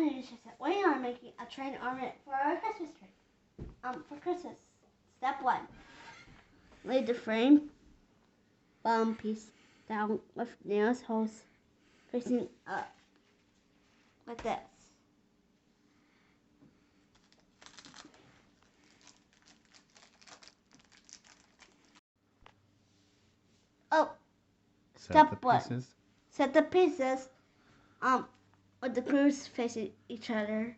Anyways, we are making a train ornament for our Christmas tree. For Christmas. Step 1. Lay the frame bottom piece down with nails holes facing up. Like this. Oh, step 1. Set the pieces with the grooves facing each other.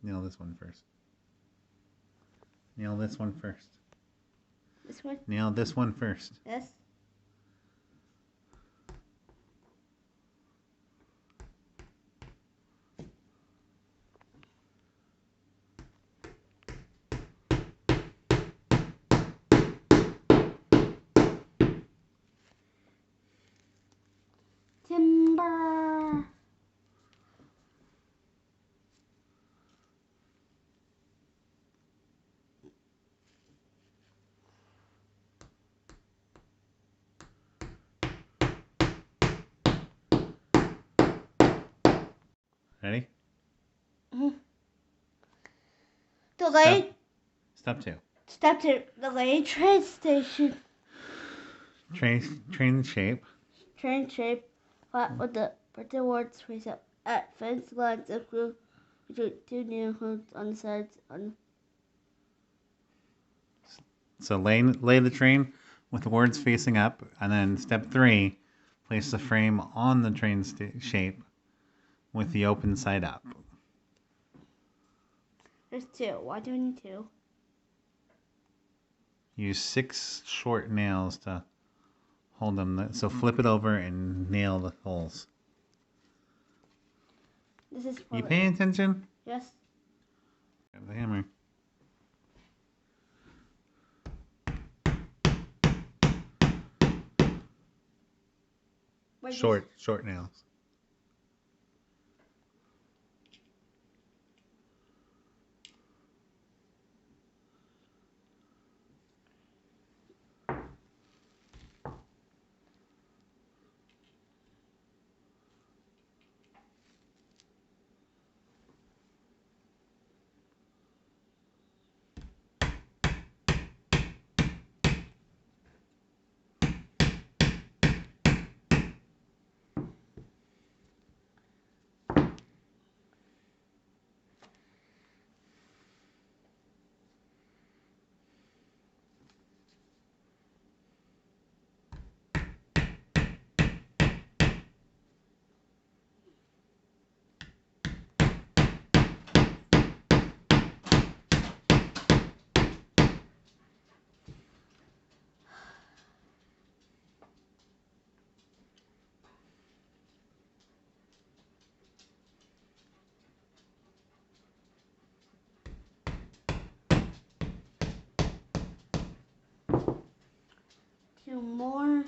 Nail this one first. Nail this one first. This one? Nail this one first. Yes. Timber. Ready? Step 2. Step 2. Delay train station. Train shape. Train shape. Flat with the words face up. At fence lines of groove between two nail holes on the sides. So lay the train with the words facing up, and then step 3, place the frame on the train shape with the open side up. There's 2. Why do we need 2? Use 6 short nails to hold them. So flip it over and nail the holes. This is for You paying attention? Yes. Grab the hammer. Short nails. Two more.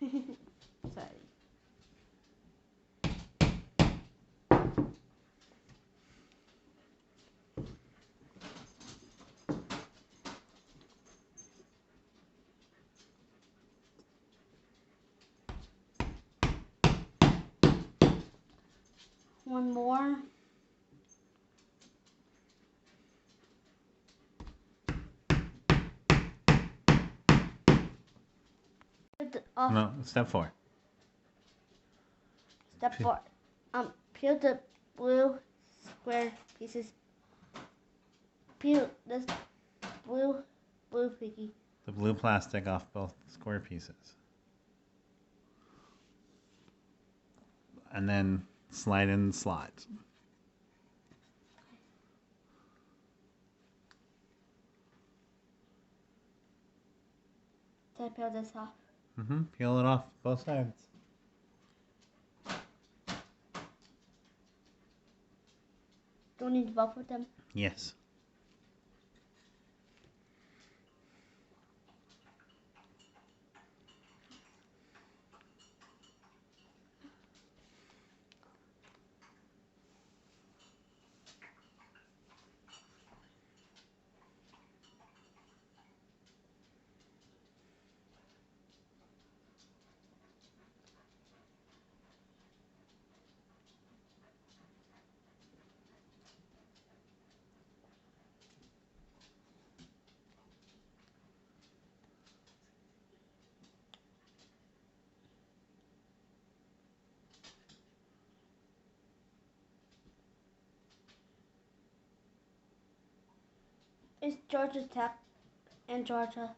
Sorry. One more. No, step 4. Step 4. Peel the blue square pieces. Peel this blue piggy. The blue plastic off both square pieces. And then slide in the slots. So I peel this off. Peel it off both sides. Do we need both of them? Yes. Is Georgia Tech and Georgia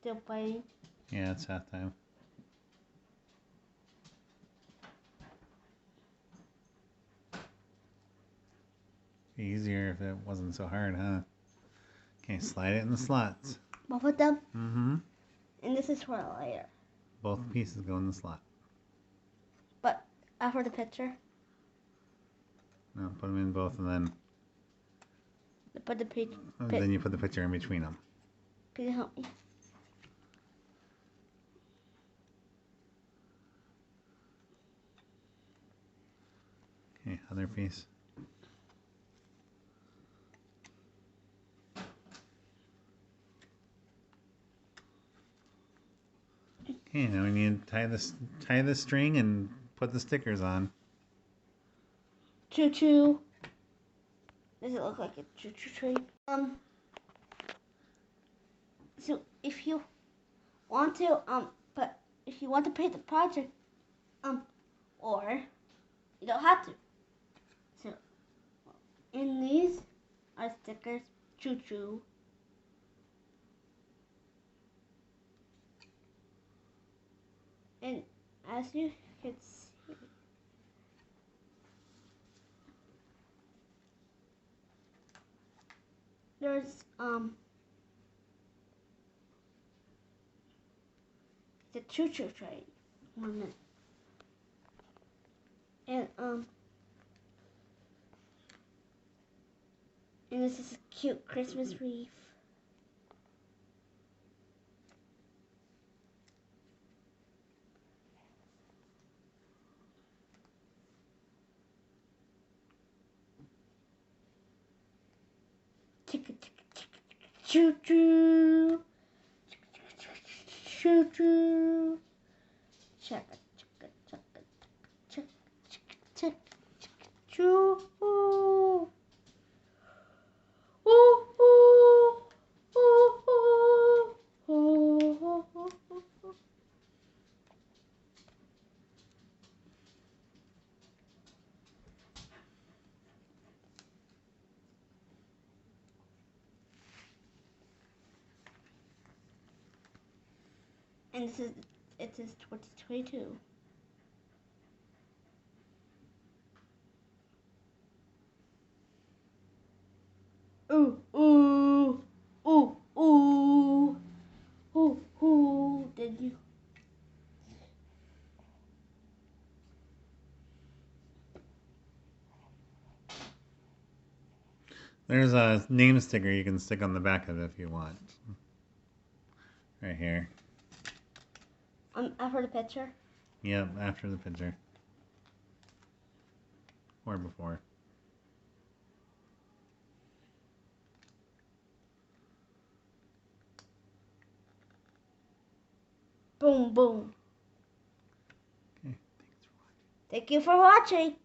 still playing? Yeah, it's halftime. Be easier if it wasn't so hard, huh? Okay, slide it in the slots. Both of them? Mm-hmm. And this is for later. Both pieces go in the slot. But after the picture, No, put them in both, and then put the page. then you put the picture in between them. Can you help me? Okay, other piece. Okay, now we need to tie the string and put the stickers on. Choo choo. Does it look like a choo choo train? So if you want to but if you want to paint the project, or you don't have to. So in these are stickers, choo choo. And as you can see, there's the choo choo train ornament. And this is a cute Christmas wreath. Choo choo. Choo choo. Chugga chugga chugga chugga chugga chugga choo. Ooh ooh ooh ooh. And it is 2022. Ooh, ooh, ooh, ooh, ooh, ooh. Did you? There's a name sticker you can stick on the back of it if you want. Right here. After the picture? Yep, after the picture. Or before. Boom, boom. Okay, Thank you for watching.